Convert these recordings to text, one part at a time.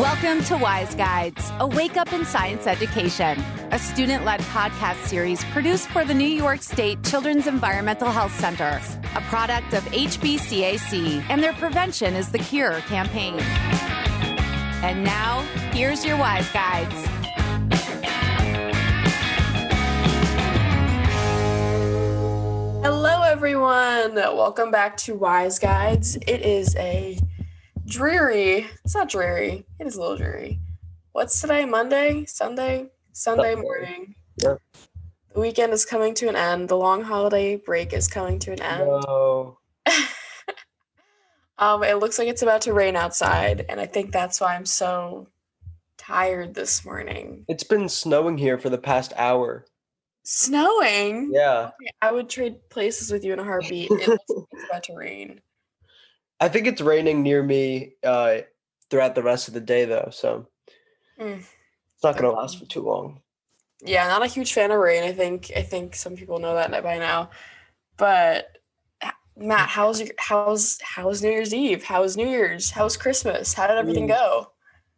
Welcome to Wise Guides, a wake-up in science education, a student-led podcast series produced for the New York State Children's Environmental Health Center, a product of HBCAC and their Prevention is the Cure campaign. And now, here's your Wise Guides. Hello, everyone. Welcome back to Wise Guides. It is it's not dreary. It is a little dreary. What's today? Monday? Sunday morning. Yep. The weekend is coming to an end. The long holiday break is coming to an end. No. It looks like it's about to rain outside, and I think that's why I'm so tired this morning. It's been snowing here for the past hour. Snowing? Yeah. Okay, I would trade places with you in a heartbeat. It looks like it's about to rain. I think it's raining near me throughout the rest of the day, though, so it's not going to last for too long. Yeah, not a huge fan of rain. I think some people know that by now. But Matt, how's New Year's Eve? How was New Year's? How was Christmas? How did everything go?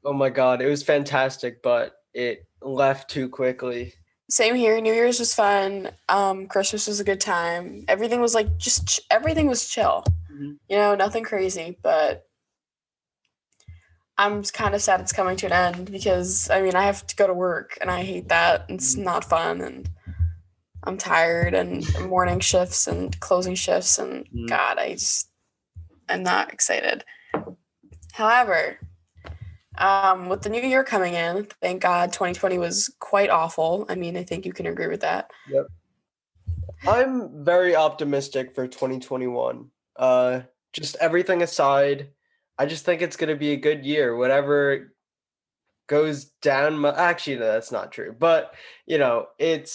Oh my God, it was fantastic, but it left too quickly. Same here. New Year's was fun. Christmas was a good time. Everything was everything was chill. Mm-hmm. You know, nothing crazy, but I'm kind of sad it's coming to an end because, I mean, I have to go to work and I hate that. It's not fun and I'm tired and morning shifts and closing shifts and God, I'm not excited. However, with the new year coming in, thank God 2020 was quite awful. I mean, I think you can agree with that. Yep. I'm very optimistic for 2021. Just everything aside, I just think it's going to be a good year. Whatever goes down, actually, no, that's not true. But, you know, it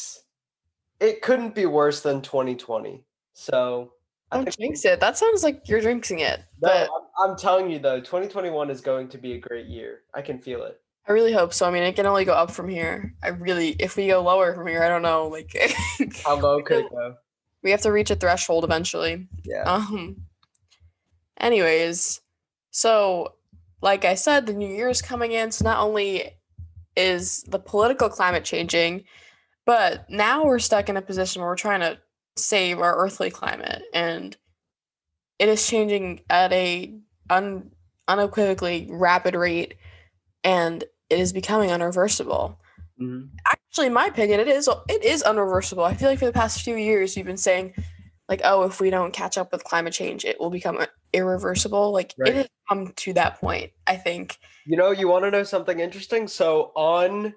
couldn't be worse than 2020. So Don't jinx it. That sounds like you're jinxing it. No, But I'm telling you, though, 2021 is going to be a great year. I can feel it. I really hope so. I mean, it can only go up from here. If we go lower from here, I don't know. Like, How low could it go? we have to reach a threshold eventually. Yeah. Anyways, so like I said, the new year is coming in. So not only is the political climate changing, but now we're stuck in a position where we're trying to save our earthly climate, and it is changing at a unequivocally rapid rate, and it is becoming unreversible. Mm-hmm. Actually, in my opinion, it is unreversible. I feel like for the past few years, we've been saying, like, oh, if we don't catch up with climate change, it will become irreversible. Like, Right. It has come to that point, I think. You know, you want to know something interesting? So on,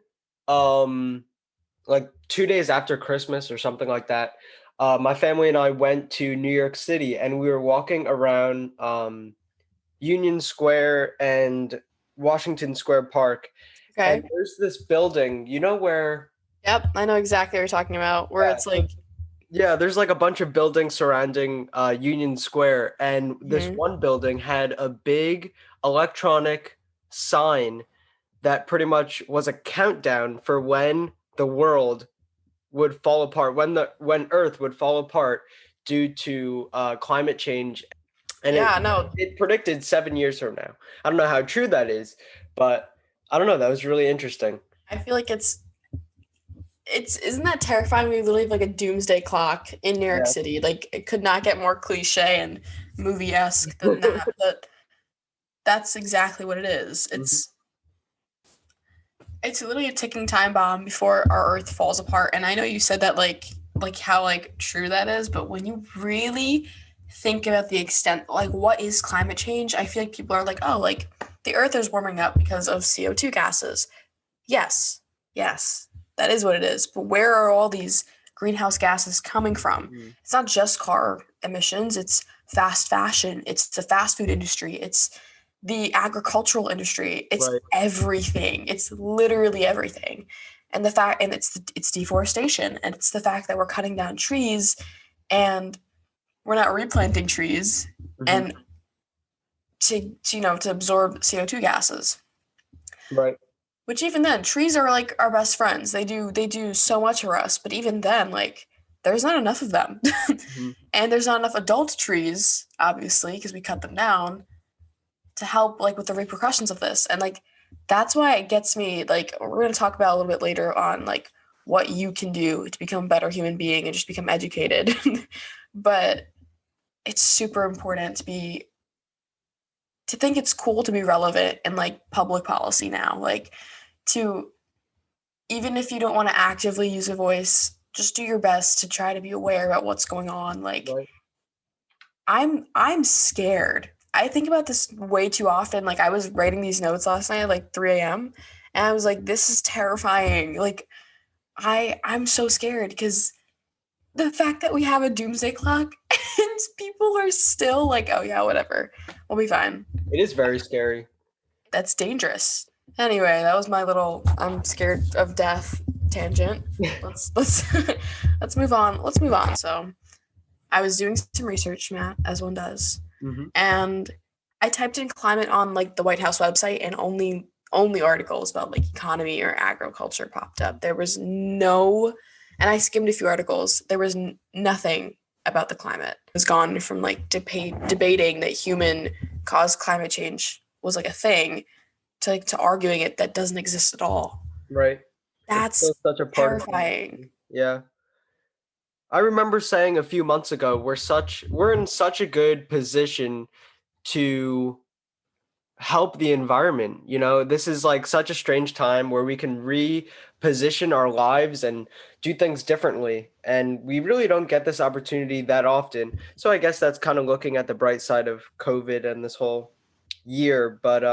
like 2 days after Christmas or something like that, my family and I went to New York City, and we were walking around Union Square and Washington Square Park. Okay. And there's this building, you know where? Yep, I know exactly what you're talking about, where Yeah. it's like, Yeah, there's like a bunch of buildings surrounding Union Square, and this one building had a big electronic sign that pretty much was a countdown for when the world would fall apart, when Earth would fall apart due to climate change. And it predicted 7 years from now. I don't know how true that is, but I don't know. That was really interesting. I feel like isn't that terrifying? We literally have like a doomsday clock in New York City. Like, it could not get more cliche and movie-esque than that, but that's exactly what it is. It's literally a ticking time bomb before our Earth falls apart. And I know you said that like how like true that is, but when you really think about the extent, like, what is climate change? I feel like people are like, oh, like the Earth is warming up because of CO2 gases. Yes, that is what it is. But where are all these greenhouse gases coming from? It's not just car emissions. It's fast fashion. It's the fast food industry. It's the agricultural industry. It's everything. It's literally everything. And it's deforestation. And it's the fact that we're cutting down trees and we're not replanting trees and to absorb CO2 gases. Right. Which even then, trees are like our best friends. They do so much for us, but even then, like, there's not enough of them. And there's not enough adult trees, obviously, because we cut them down to help, like, with the repercussions of this. And, like, that's why it gets me, like, we're going to talk about a little bit later on, like, what you can do to become a better human being and just become educated. But it's super important to think it's cool to be relevant in like public policy now. Like, to, even if you don't want to actively use a voice, just do your best to try to be aware about what's going on. Like, Right. I'm scared. I think about this way too often. Like, I was writing these notes last night at like 3 a.m. and I was like, this is terrifying. Like, I'm so scared because the fact that we have a doomsday clock and people are still like, oh yeah, whatever, we'll be fine. It is very scary. That's dangerous. Anyway, that was my little I'm scared of death tangent. Let's let's move on. Let's move on. So I was doing some research, Matt, as one does, and I typed in climate on like the White House website, and only articles about like economy or agriculture popped up. There was no, and I skimmed a few articles. There was nothing about the climate. It was gone from like debating that human caused climate change was like a thing to arguing it that doesn't exist at all. Right. That's Such a part terrifying. Yeah. I remember saying a few months ago, we're in such a good position to help the environment. This is like such a strange time where we can reposition our lives and do things differently. And we really don't get this opportunity that often. So I guess that's kind of looking at the bright side of COVID and this whole year. But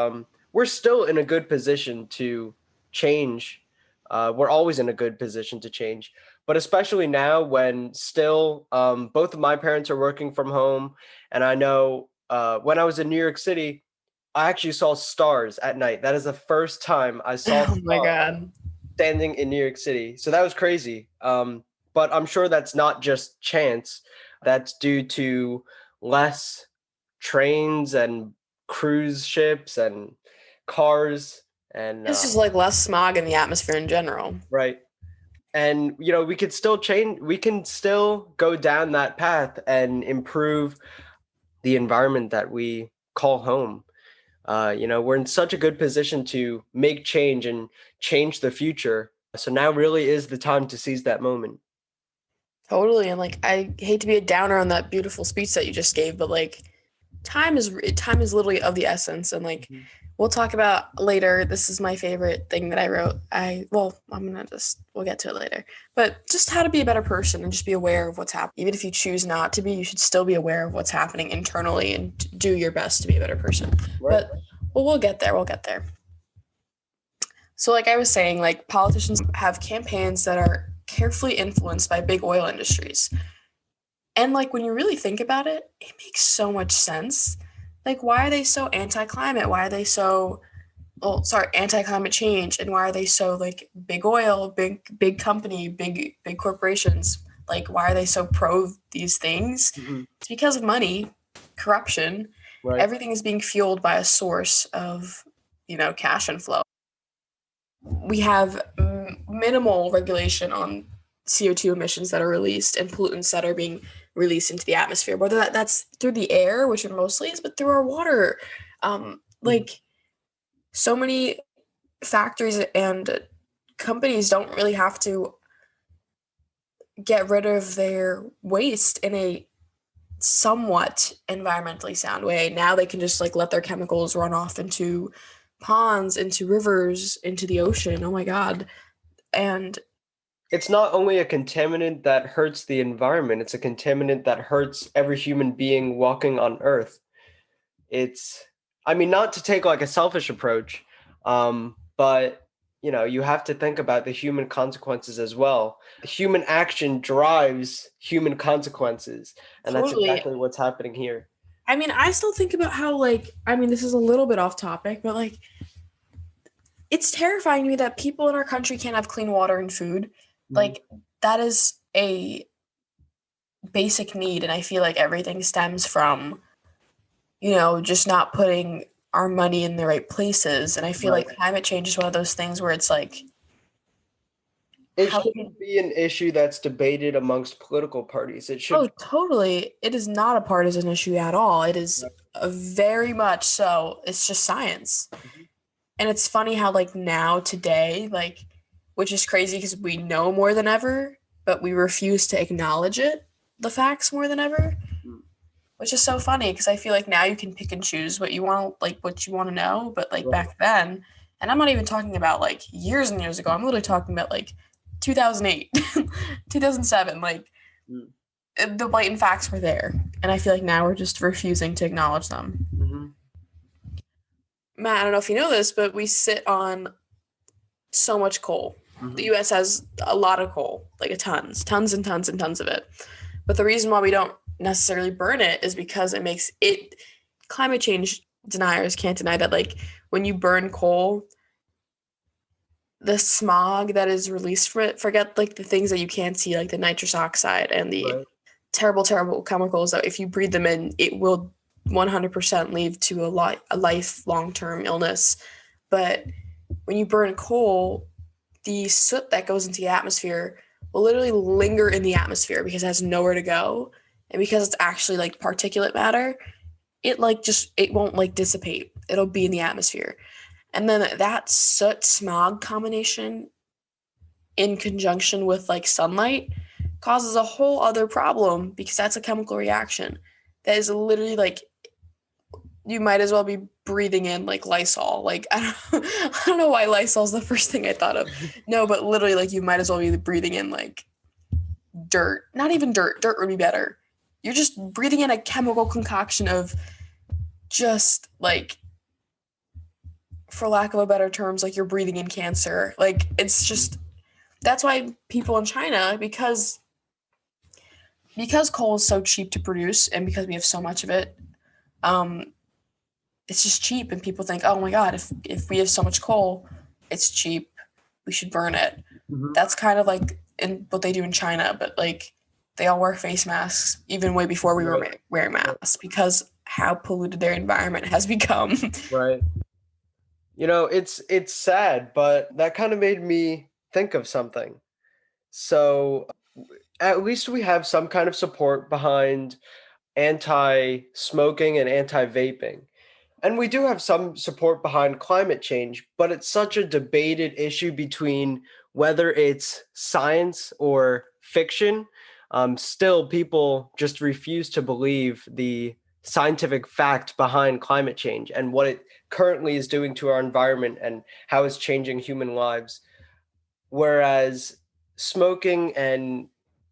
we're still in a good position to change. We're always in a good position to change. But especially now when still both of my parents are working from home. And I know when I was in New York City, I actually saw stars at night. That is the first time I saw Oh my stars god. standing in New York City. So that was crazy. But I'm sure that's not just chance. That's due to less trains and cruise ships and cars and It's just like less smog in the atmosphere in general. right. And we could still change. We can still go down that path and improve the environment that we call home. We're in such a good position to make change and change the future. So now really is the time to seize that moment. Totally. And like, I hate to be a downer on that beautiful speech that you just gave, but like, time is literally of the essence. And like, we'll talk about later. This is my favorite thing that I wrote. We'll get to it later. But just how to be a better person and just be aware of what's happening. Even if you choose not to be, you should still be aware of what's happening internally and do your best to be a better person. Right. But we'll get there. So like I was saying, like, politicians have campaigns that are carefully influenced by big oil industries. And like, when you really think about it, it makes so much sense. Like, why are they so anti-climate? Why are they so, anti-climate change? And why are they so like big oil, big company, big corporations? Like, why are they so pro these things? It's because of money, corruption. Right. Everything is being fueled by a source of, cash and flow. We have minimal regulation on CO2 emissions that are released and pollutants that are being released into the atmosphere, whether that's through the air, which it mostly is, but through our water. Like, so many factories and companies don't really have to get rid of their waste in a somewhat environmentally sound way. Now they can just like let their chemicals run off into ponds, into rivers, into the ocean. Oh my God. And it's not only a contaminant that hurts the environment, it's a contaminant that hurts every human being walking on Earth. Not to take like a selfish approach, but you have to think about the human consequences as well. Human action drives human consequences, and totally. That's exactly what's happening here. I still think about how this is a little bit off topic, but like, it's terrifying to me that people in our country can't have clean water and food. Like, that is a basic need, and I feel like everything stems from, just not putting our money in the right places. And I feel like climate change is one of those things where it's like, it shouldn't be an issue that's debated amongst political parties. It should. Oh, totally. It is not a partisan issue at all. It is very much so. It's just science. And it's funny how like now today, like, which is crazy because we know more than ever, but we refuse to acknowledge the facts more than ever, which is so funny because I feel like now you can pick and choose what you want to know, but like back then, and I'm not even talking about like years and years ago, I'm literally talking about like 2008, 2007, like the blatant facts were there, and I feel like now we're just refusing to acknowledge them. Mm-hmm. Matt, I don't know if you know this, but we sit on so much coal. Mm-hmm. The U.S. has a lot of coal, like tons and tons and tons of it. But the reason why we don't necessarily burn it is because it makes it. Climate change deniers can't deny that, like, when you burn coal, the smog that is released from it, forget like the things that you can't see, like the nitrous oxide and the terrible chemicals that if you breathe them in, it will 100% lead to a lifelong term illness. But when you burn coal, the soot that goes into the atmosphere will literally linger in the atmosphere because it has nowhere to go. And because it's actually like particulate matter, it won't like dissipate. It'll be in the atmosphere. And then that soot smog combination in conjunction with like sunlight causes a whole other problem because that's a chemical reaction that is literally like you might as well be breathing in like Lysol. Like I don't know why Lysol is the first thing I thought of. No, but literally like you might as well be breathing in like dirt. Not even dirt. Dirt would be better. You're just breathing in a chemical concoction of just like, for lack of a better terms, like you're breathing in cancer. Like it's just, that's why people in China, because coal is so cheap to produce and because we have so much of it, it's just cheap, and people think, oh my god, if we have so much coal, it's cheap, we should burn it. Mm-hmm. That's kind of like in what they do in China, but like they all wear face masks even way before we were wearing masks because how polluted their environment has become. Right. You know, it's sad, but that kind of made me think of something. So at least we have some kind of support behind anti-smoking and anti-vaping. And we do have some support behind climate change, but it's such a debated issue between whether it's science or fiction. Still, people just refuse to believe the scientific fact behind climate change and what it currently is doing to our environment and how it's changing human lives. Whereas smoking and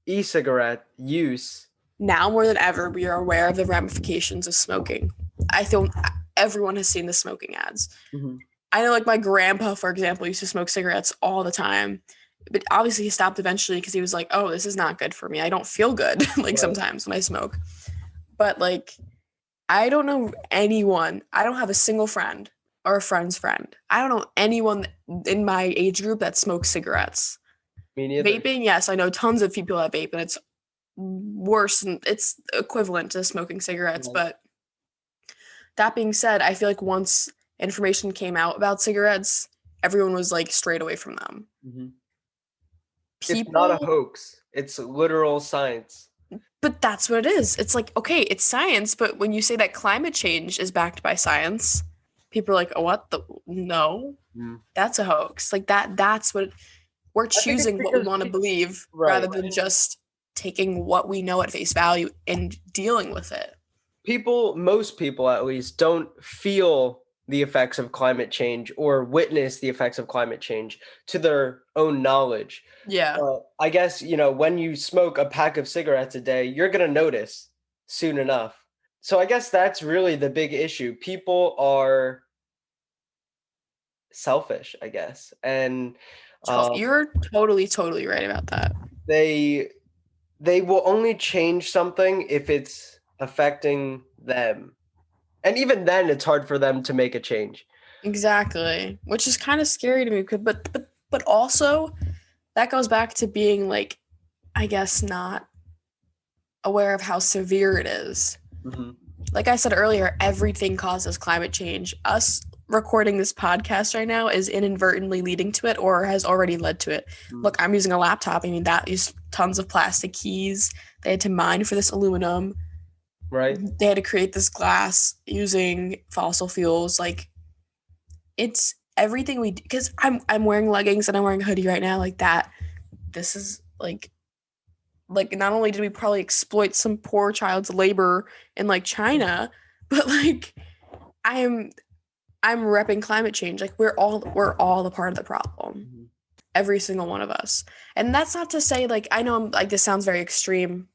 e-cigarette use, Now more than ever, we are aware of the ramifications of smoking. I feel everyone has seen the smoking ads. mm-hmm. I know, like my grandpa, for example, used to smoke cigarettes all the time, but obviously he stopped eventually because he was like, "Oh, this is not good for me. I don't feel good like sometimes when I smoke." But like, I don't know anyone. I don't have a single friend or a friend's friend. I don't know anyone in my age group that smokes cigarettes. Me neither. Vaping, yes, I know tons of people that vape, and it's worse and it's equivalent to smoking cigarettes. But that being said, I feel like once information came out about cigarettes, everyone was like straight away from them. Mm-hmm. It's not a hoax. It's literal science. But that's what it is. It's like, okay, it's science, but when you say that climate change is backed by science, people are like, oh, what the? No, that's a hoax. Like that's what we're choosing what we want to believe rather than just taking what we know at face value and dealing with it. Most people at least, don't feel the effects of climate change or witness the effects of climate change to their own knowledge. Yeah. I guess, when you smoke a pack of cigarettes a day, you're going to notice soon enough. So I guess that's really the big issue. People are selfish, I guess. And you're totally right about that. They will only change something if it's affecting them. And even then, it's hard for them to make a change. Exactly, which is kind of scary to me. But also, that goes back to being like, I guess, not aware of how severe it is. Mm-hmm. Like I said earlier, everything causes climate change. Us recording this podcast right now is inadvertently leading to it or has already led to it. Mm-hmm. Look, I'm using a laptop. I mean, that used tons of plastic keys. They had to mine for this aluminum. Right. They had to create this glass using fossil fuels. Like, it's everything we do, because I'm wearing leggings and I'm wearing a hoodie right now, like that. This is like not only did we probably exploit some poor child's labor in like China, but like I'm repping climate change. Like we're all a part of the problem. Mhm. Every single one of us. And that's not to say like I know like this sounds very extreme,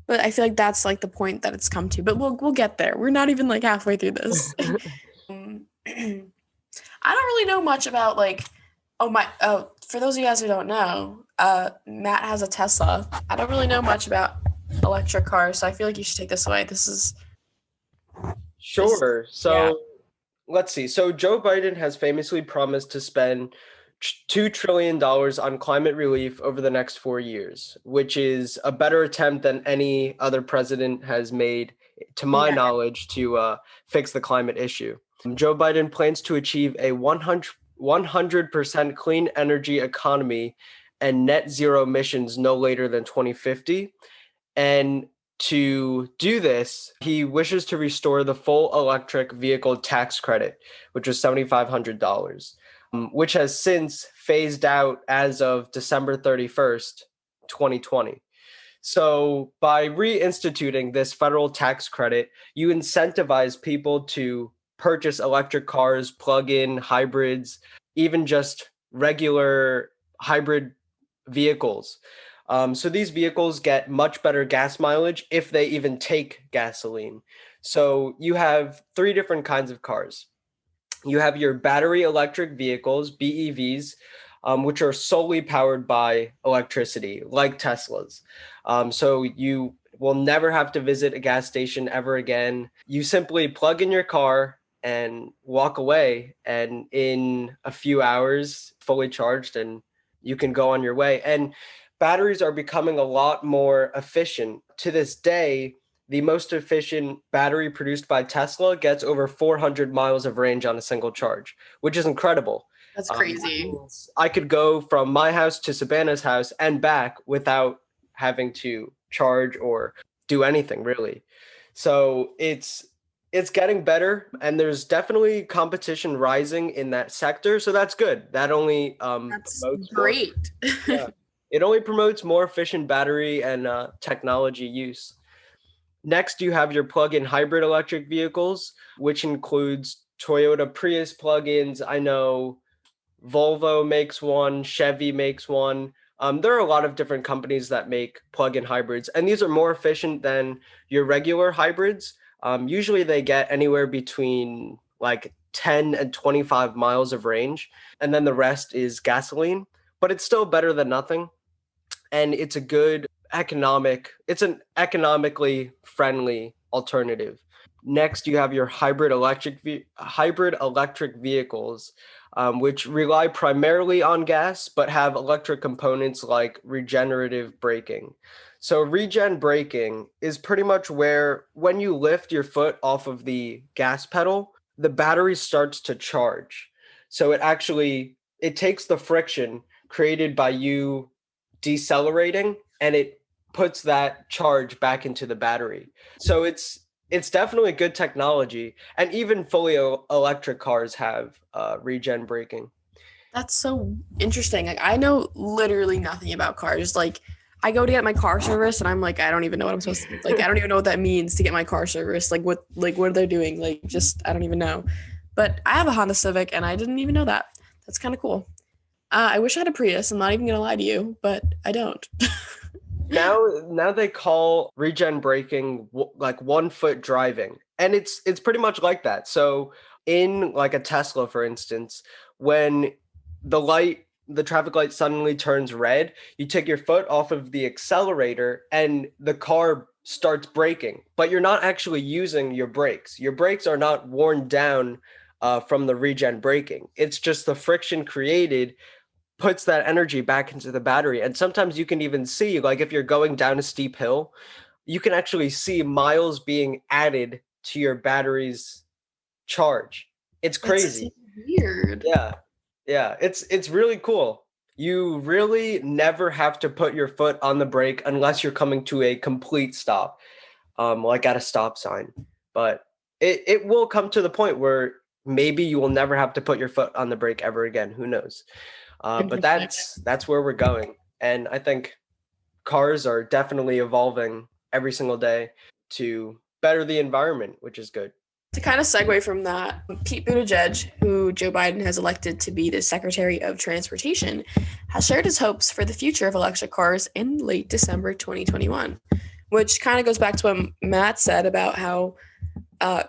but I feel like that's like the point that it's come to. But we'll get there. We're not even like halfway through this. I don't really know much about like for those of you guys who don't know, Matt has a Tesla. I don't really know much about electric cars, so I feel like you should take this away. This is Sure. So yeah. let's see. So Joe Biden has famously promised to spend $2 trillion on climate relief over the next 4 years, which is a better attempt than any other president has made, to my knowledge, to fix the climate issue. Joe Biden plans to achieve a 100% clean energy economy and net zero emissions no later than 2050. And to do this, he wishes to restore the full electric vehicle tax credit, which was $7,500, which has since phased out as of December 31st, 2020. So by reinstituting this federal tax credit, you incentivize people to purchase electric cars, plug-in hybrids, even just regular hybrid vehicles. So these vehicles get much better gas mileage if they even take gasoline. So you have three different kinds of cars. You have your battery electric vehicles, BEVs, which are solely powered by electricity, like Teslas. So you will never have to visit a gas station ever again. You simply plug in your car and walk away, and in a few hours, fully charged, and you can go on your way. And batteries are becoming a lot more efficient. To this day, the most efficient battery produced by Tesla gets over 400 miles of range on a single charge, which is incredible. That's crazy. I could go from my house to Savannah's house and back without having to charge or do anything really. So it's getting better, and there's definitely competition rising in that sector. So that's good. That only That's promotes great. yeah, it only promotes more efficient battery and technology use. Next, you have your plug-in hybrid electric vehicles, which includes Toyota Prius plug-ins. I know Volvo makes one, Chevy makes one. There are a lot of different companies that make plug-in hybrids, and these are more efficient than your regular hybrids. Usually they get anywhere between like 10 and 25 miles of range, and then the rest is gasoline, but it's still better than nothing. And it's an economically friendly alternative. Next, you have your hybrid electric vehicles, which rely primarily on gas but have electric components like regenerative braking. So regen braking is pretty much where when you lift your foot off of the gas pedal, the battery starts to charge. So it takes the friction created by you decelerating, and it puts that charge back into the battery. So it's definitely good technology, and even fully electric cars have regen braking. That's so interesting. Like I know literally nothing about cars. Like I go to get my car service and I'm like, I don't even know what I'm supposed to like I don't even know what that means to get my car service. What are they doing? Like just I don't even know. But I have a Honda Civic and I didn't even know that. That's kind of cool. I wish I had a Prius. I'm not even gonna lie to you, but I don't. Now they call regen braking like 1 foot driving, and it's pretty much like that. So in like a Tesla, for instance, when the traffic light suddenly turns red, you take your foot off of the accelerator and the car starts braking, but you're not actually using your brakes. Your brakes are not worn down from the regen braking. It's just the friction created puts that energy back into the battery. And sometimes you can even see, like if you're going down a steep hill, you can actually see miles being added to your battery's charge. It's crazy. That's so weird. Yeah. Yeah, it's really cool. You really never have to put your foot on the brake unless you're coming to a complete stop, like at a stop sign. But it will come to the point where maybe you will never have to put your foot on the brake ever again. Who knows? But that's where we're going. And I think cars are definitely evolving every single day to better the environment, which is good. To kind of segue from that, Pete Buttigieg, who Joe Biden has elected to be the Secretary of Transportation, has shared his hopes for the future of electric cars in late December 2021, which kind of goes back to what Matt said about how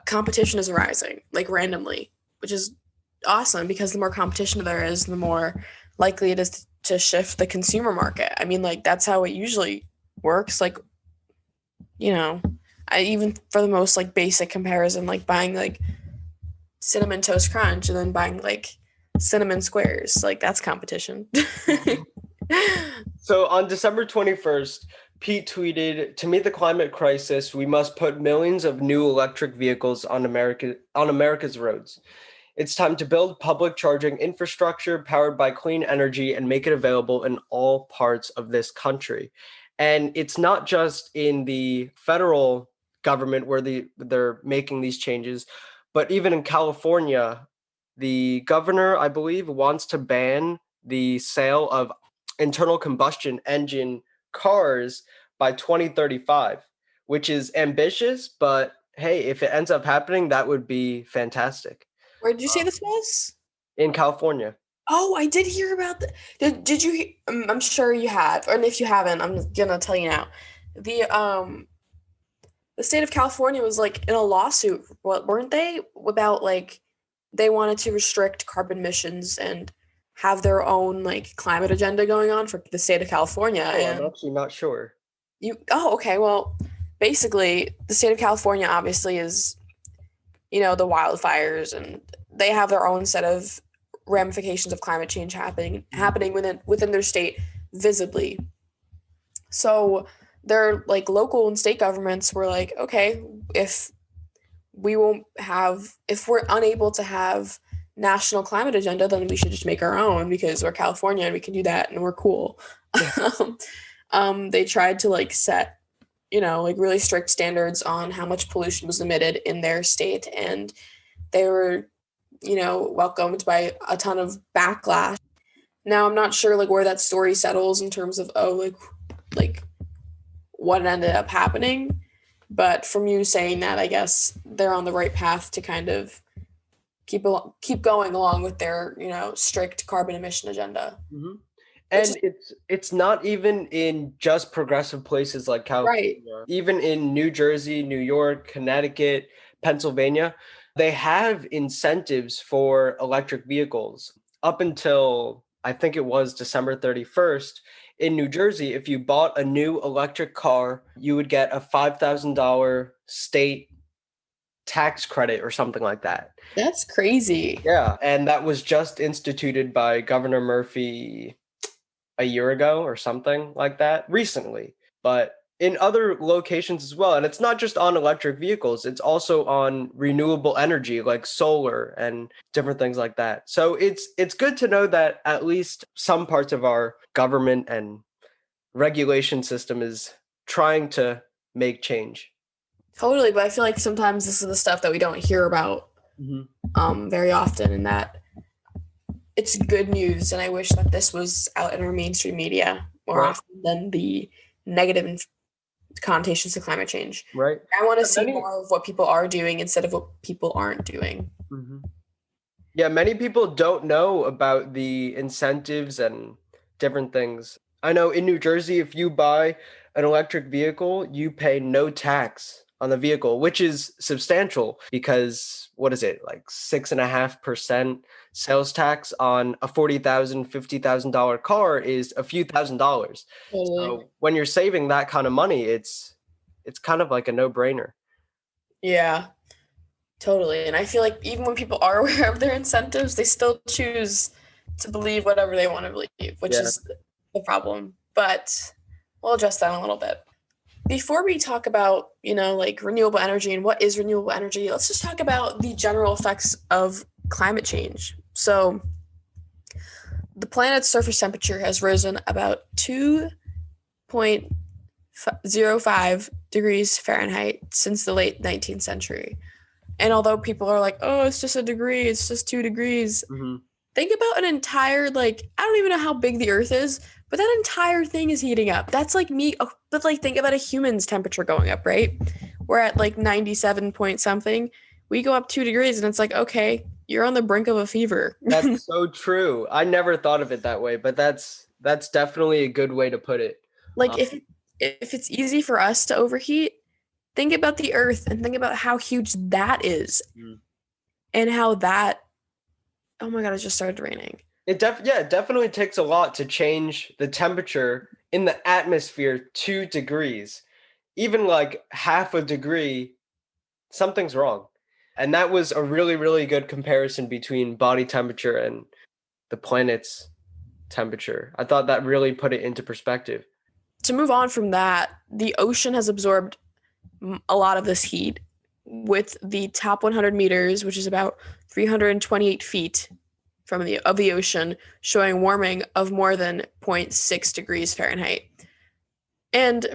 competition is rising, like randomly, which is awesome because the more competition there is, the more likely it is to shift the consumer market. I mean, like, that's how it usually works. Like, you know, I even for the most like basic comparison, like buying like Cinnamon Toast Crunch and then buying like cinnamon squares, like that's competition. So on December 21st, Pete tweeted, "To meet the climate crisis, we must put millions of new electric vehicles on America's roads. It's time to build public charging infrastructure powered by clean energy and make it available in all parts of this country." And it's not just in the federal government where they're making these changes, but even in California, the governor, I believe, wants to ban the sale of internal combustion engine cars by 2035, which is ambitious, but hey, if it ends up happening, that would be fantastic. Where did you say this was? In California. Oh, I did hear about that. Did you? I'm sure you have, and if you haven't, I'm gonna tell you now. The state of California was like in a lawsuit, weren't they? About like they wanted to restrict carbon emissions and have their own like climate agenda going on for the state of California. Oh, and I'm actually not sure. Okay. Well, basically, the state of California obviously is, the wildfires, and they have their own set of ramifications of climate change happening within their state visibly. So their like local and state governments were like, okay, if we're unable to have national climate agenda, then we should just make our own because we're California and we can do that and we're cool. They tried to like set, like really strict standards on how much pollution was emitted in their state, and they were, welcomed by a ton of backlash. Now I'm not sure like where that story settles in terms of like what ended up happening, but from you saying that, I guess they're on the right path to kind of keep going along with their strict carbon emission agenda. Mm-hmm. And it's not even in just progressive places like California. Right. Even in New Jersey, New York, Connecticut, Pennsylvania, they have incentives for electric vehicles. Up until I think it was December 31st, in New Jersey, if you bought a new electric car, you would get a $5,000 state tax credit or something like that. That's crazy. Yeah, and that was just instituted by Governor Murphy a year ago or something like that, recently. But in other locations as well, and it's not just on electric vehicles, it's also on renewable energy like solar and different things like that. So it's good to know that at least some parts of our government and regulation system is trying to make change. Totally, but I feel like sometimes this is the stuff that we don't hear about very often, and that it's good news, and I wish that this was out in our mainstream media more often than the negative connotations to climate change. Right. I want to see more of what people are doing instead of what people aren't doing. Mm-hmm. Yeah, many people don't know about the incentives and different things. I know in New Jersey, if you buy an electric vehicle, you pay no tax on the vehicle, which is substantial because what is it, like 6.5% sales tax on a $40,000, $50,000 car is a few $1,000s. So when you're saving that kind of money, it's kind of like a no-brainer. Yeah, totally. And I feel like even when people are aware of their incentives, they still choose to believe whatever they want to believe, which is the problem. But we'll address that in a little bit. Before we talk about, like renewable energy and what is renewable energy, let's just talk about the general effects of climate change. So the planet's surface temperature has risen about 2.05 degrees Fahrenheit since the late 19th century. And although people are like, oh, it's just a degree, it's just 2 degrees. Mm-hmm. Think about an entire, like, I don't even know how big the Earth is, but that entire thing is heating up. That's like but like think about a human's temperature going up, right? We're at like 97 point something. We go up 2 degrees and it's like, okay, you're on the brink of a fever. That's so true. I never thought of it that way, but that's definitely a good way to put it. Like if it's easy for us to overheat, think about the Earth and think about how huge that is. And how that, oh my God, it just started raining. It definitely takes a lot to change the temperature in the atmosphere 2 degrees. Even like half a degree, something's wrong. And that was a really, really good comparison between body temperature and the planet's temperature. I thought that really put it into perspective. To move on from that, the ocean has absorbed a lot of this heat, with the top 100 meters, which is about 328 feet from the ocean, showing warming of more than 0.6 degrees Fahrenheit. And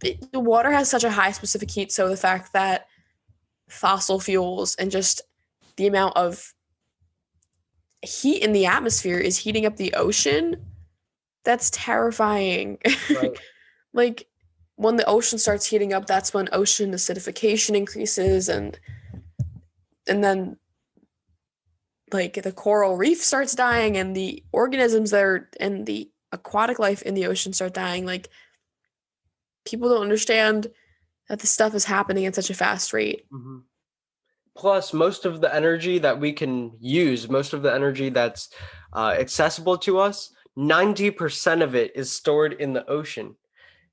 the water has such a high specific heat, so the fact that fossil fuels and just the amount of heat in the atmosphere is heating up the ocean, that's terrifying. Right. Like, when the ocean starts heating up, that's when ocean acidification increases, and then like the coral reef starts dying, and the organisms that are in the aquatic life in the ocean start dying. Like, people don't understand that this stuff is happening at such a fast rate. Mm-hmm. Plus, most of the energy that we can use, most of the energy that's accessible to us, 90% of it is stored in the ocean.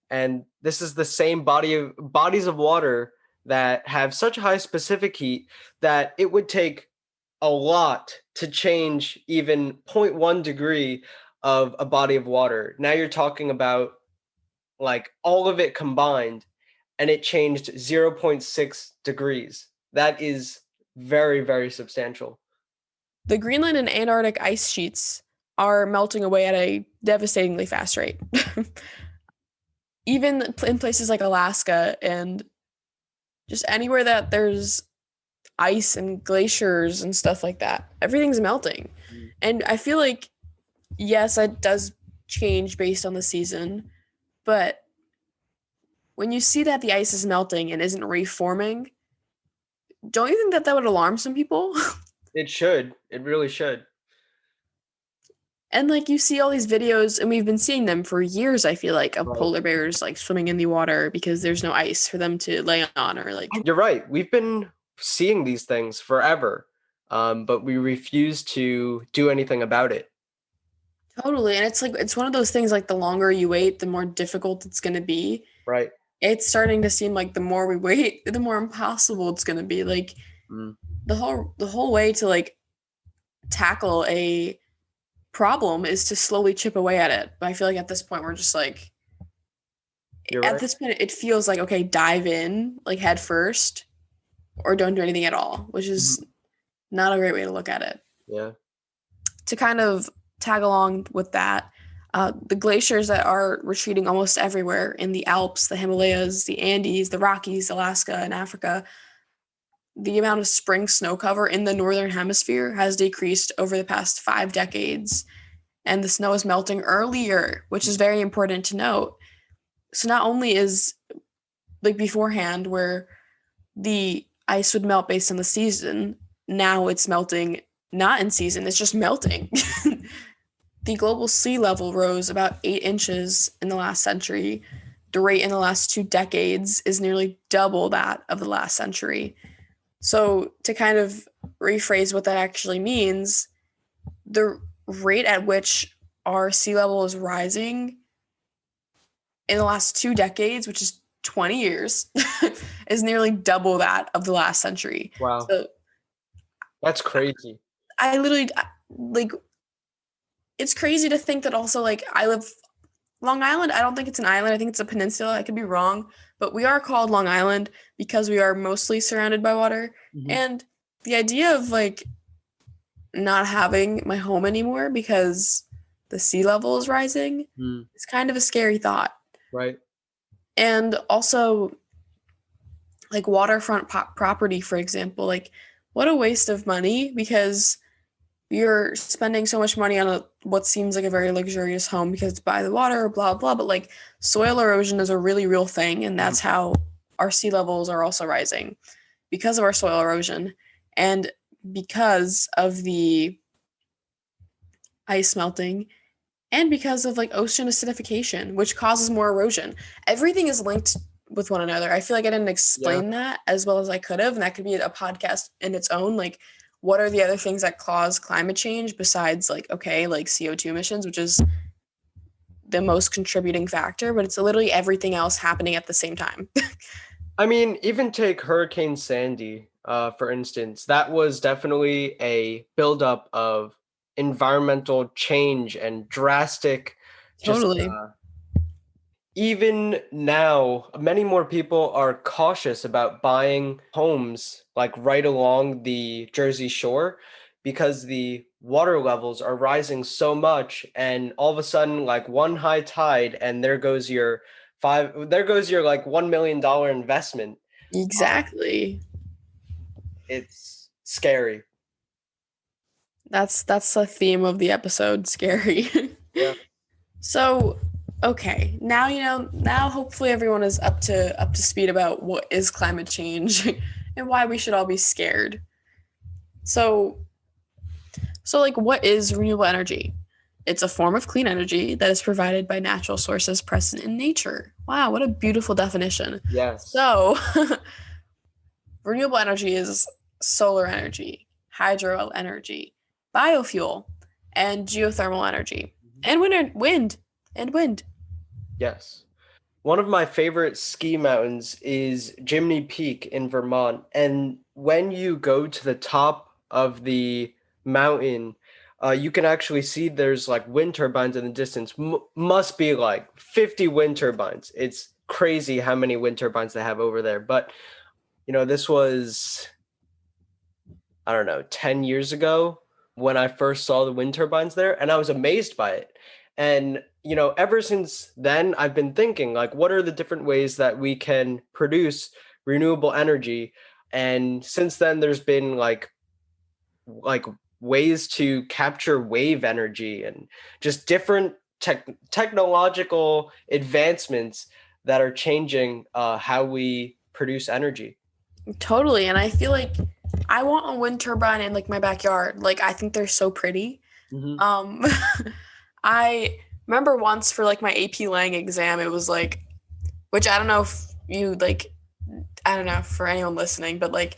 And this is the same bodies of water that have such high specific heat that it would take a lot to change even 0.1 degree of a body of water. Now you're talking about like all of it combined, and it changed 0.6 degrees. That is very, very substantial. The Greenland and Antarctic ice sheets are melting away at a devastatingly fast rate. Even in places like Alaska and just anywhere that there's ice and glaciers and stuff like that, everything's melting. And I feel like, yes, it does change based on the season, but when you see that the ice is melting and isn't reforming, don't you think that that would alarm some people? It should. It really should. And like, you see all these videos, and we've been seeing them for years, I feel like, of polar bears like swimming in the water because there's no ice for them to lay on, or like. You're right. We've been seeing these things forever, but we refuse to do anything about it. Totally. And it's like, it's one of those things, like, the longer you wait, the more difficult it's going to be. Right. It's starting to seem like the more we wait, the more impossible it's going to be. Like, the whole way to like tackle a problem is to slowly chip away at it. But I feel like at this point we're just like, at this point it feels like, okay, dive in like head first, or don't do anything at all, which is not a great way to look at it. Yeah. To kind of tag along with that, the glaciers that are retreating almost everywhere in the Alps, the Himalayas, the Andes, the Rockies, Alaska, and Africa, the amount of spring snow cover in the northern hemisphere has decreased over the past 5 decades, and the snow is melting earlier, which is very important to note. So not only is, like, beforehand where the ice would melt based on the season, now it's melting not in season, it's just melting. The global sea level rose about 8 inches in the last century. The rate in the last 2 decades is nearly double that of the last century. So to kind of rephrase what that actually means, the rate at which our sea level is rising in the last 2 decades, which is 20 years, is nearly double that of the last century. Wow. So that's crazy. I literally, like, it's crazy to think that also, like, I live Long Island. I don't think it's an island. I think it's a peninsula. I could be wrong, but we are called Long Island because we are mostly surrounded by water. And the idea of like not having my home anymore because the sea level is rising is kind of a scary thought. Right. And also, like waterfront property, for example. Like, what a waste of money, because you're spending so much money on what seems like a very luxurious home because it's by the water, blah blah. But like, soil erosion is a really real thing, and that's how our sea levels are also rising because of our soil erosion, and because of the ice melting, and because of like ocean acidification, which causes more erosion. Everything is linked with one another. I feel like I didn't explain that as well as I could have, and that could be a podcast in its own. Like, what are the other things that cause climate change besides like, okay, like CO2 emissions, which is the most contributing factor, but it's literally everything else happening at the same time. I mean, even take Hurricane Sandy, for instance. That was definitely a buildup of environmental change and drastic, just Totally. even now, many more people are cautious about buying homes like right along the Jersey Shore because the water levels are rising so much, and all of a sudden, like one high tide, and there goes your like $1 million investment. Exactly. It's scary. That's the theme of the episode, scary. Yeah. So, okay, now hopefully everyone is up to speed about what is climate change and why we should all be scared. So like, what is renewable energy? It's a form of clean energy that is provided by natural sources present in nature. Wow, what a beautiful definition. Yes. So, renewable energy is solar energy, hydro energy, biofuel, and geothermal energy, and wind. Yes. One of my favorite ski mountains is Jimny Peak in Vermont. And when you go to the top of the mountain, you can actually see there's like wind turbines in the distance. Must be like 50 wind turbines. It's crazy how many wind turbines they have over there. But, this was, I don't know, 10 years ago when I first saw the wind turbines there, and I was amazed by it. And, ever since then, I've been thinking, like, what are the different ways that we can produce renewable energy? And since then, there's been like ways to capture wave energy and just different technological advancements that are changing how we produce energy. Totally. And I feel like I want a wind turbine in like my backyard. Like, I think they're so pretty. Mm-hmm. I remember once for like my AP Lang exam, it was like, which I don't know if you like, I don't know for anyone listening, but like,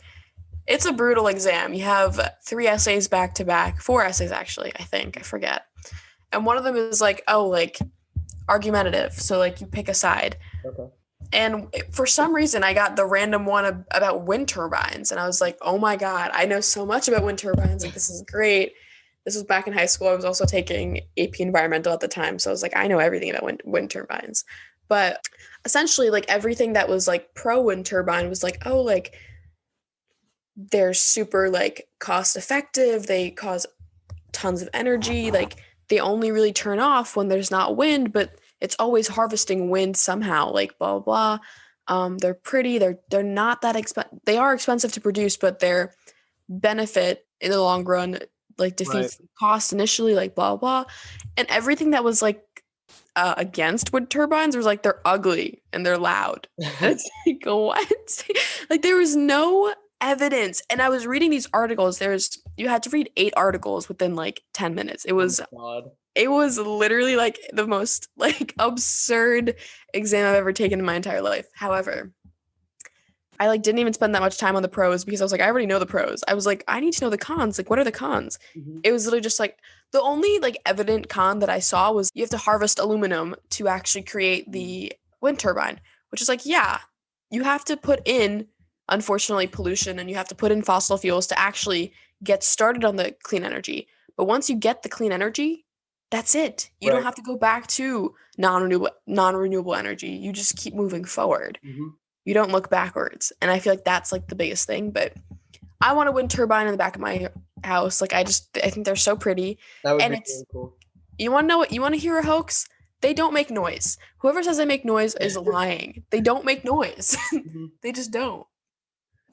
it's a brutal exam. You have 3 essays back to back, 4 essays actually, I forget. And one of them is like, argumentative. So like you pick a side. Okay. And for some reason, I got the random one about wind turbines. And I was like, oh my God, I know so much about wind turbines. Like, this is great. This was back in high school. I was also taking AP Environmental at the time. So I was like, I know everything about wind turbines. But essentially, like, everything that was like pro wind turbine was like, oh, like, they're super like cost effective. They cause tons of energy. Like, they only really turn off when there's not wind, but it's always harvesting wind somehow, like blah blah blah. They're pretty. They're not that expensive. They are expensive to produce, but their benefit in the long run like defeats the cost initially, like blah blah. And everything that was like against wind turbines was like they're ugly and they're loud. And it's like, what? Like, there was no evidence. And I was reading these articles. You had to read 8 articles within like 10 minutes. It was literally like the most like absurd exam I've ever taken in my entire life. However, I like didn't even spend that much time on the pros because I was like, I already know the pros. I was like, I need to know the cons. Like, what are the cons? Mm-hmm. It was literally just like the only like evident con that I saw was you have to harvest aluminum to actually create the wind turbine, which is like, yeah, you have to put in, unfortunately, pollution, and you have to put in fossil fuels to actually get started on the clean energy. But once you get the clean energy, that's it. You don't have to go back to non-renewable energy. You just keep moving forward. Mm-hmm. You don't look backwards. And I feel like that's like the biggest thing. But I want a wind turbine in the back of my house. Like, I think they're so pretty. That would be really cool. You want to know what? You want to hear a hoax? They don't make noise. Whoever says they make noise is lying. They don't make noise. Mm-hmm. They just don't.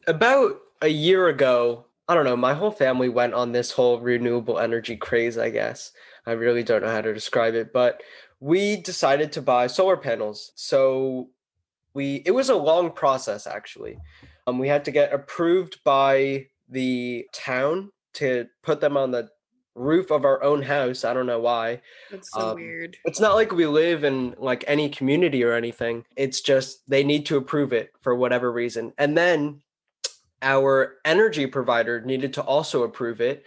About a year ago, I don't know, my whole family went on this whole renewable energy craze, I guess. I really don't know how to describe it, but we decided to buy solar panels. So it was a long process actually. We had to get approved by the town to put them on the roof of our own house. I don't know why. That's so weird. It's not like we live in like any community or anything. It's just they need to approve it for whatever reason. And then our energy provider needed to also approve it,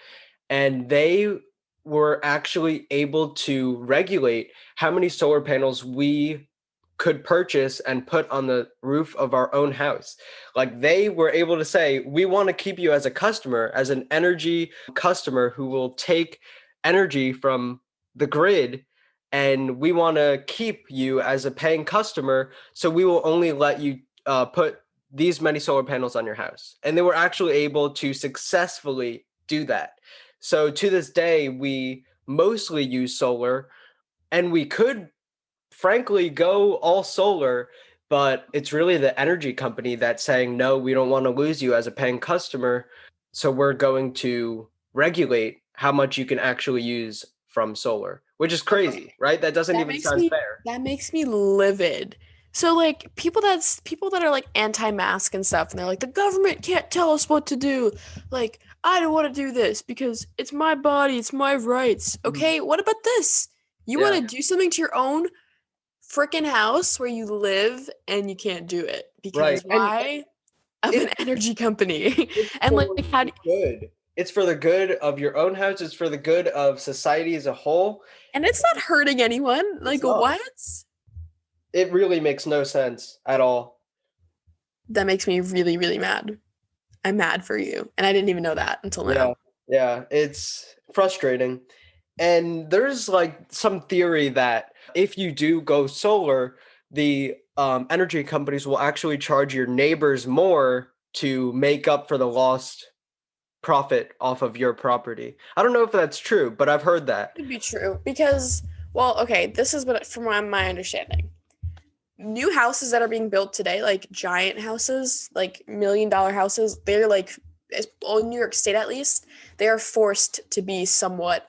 and they were actually able to regulate how many solar panels we could purchase and put on the roof of our own house. Like they were able to say, we want to keep you as a customer, as an energy customer who will take energy from the grid, and we want to keep you as a paying customer. So we will only let you put these many solar panels on your house. And they were actually able to successfully do that. So to this day, we mostly use solar, and we could frankly go all solar, but it's really the energy company that's saying, no, we don't want to lose you as a paying customer. So we're going to regulate how much you can actually use from solar, which is crazy, right? That doesn't even sound fair. That makes me livid. So like people that are like anti-mask and stuff, and they're like, the government can't tell us what to do. Like, I don't want to do this because it's my body, it's my rights. Okay, what about this? You want to do something to your own freaking house where you live and you can't do it because why? I'm an energy company. And like how do good. It's for the good of your own house, it's for the good of society as a whole. And it's not hurting anyone. Like what? It really makes no sense at all. That makes me really, really mad. I'm mad for you. And I didn't even know that until now. Yeah, it's frustrating. And there's like some theory that if you do go solar, the energy companies will actually charge your neighbors more to make up for the lost profit off of your property. I don't know if that's true, but I've heard that. It could be true because, well, okay, this is what from my understanding. New houses that are being built today, like giant houses, like $1 million houses, they're like, in New York State at least, they are forced to be somewhat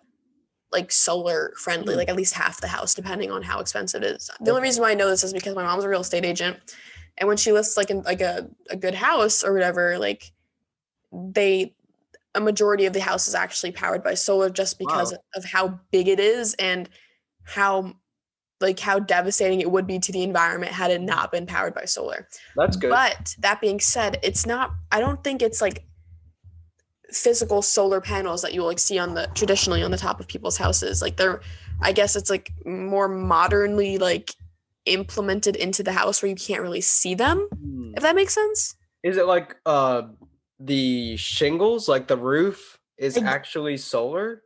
like solar friendly, like at least half the house, depending on how expensive it is. The only reason why I know this is because my mom's a real estate agent, and when she lists like a good house or whatever, like a majority of the house is actually powered by solar just because of how big it is and how devastating it would be to the environment had it not been powered by solar. That's good. But that being said, I don't think it's like physical solar panels that you will like see traditionally on the top of people's houses. Like I guess it's like more modernly like implemented into the house where you can't really see them, if that makes sense. Is it like the shingles, like the roof is actually solar?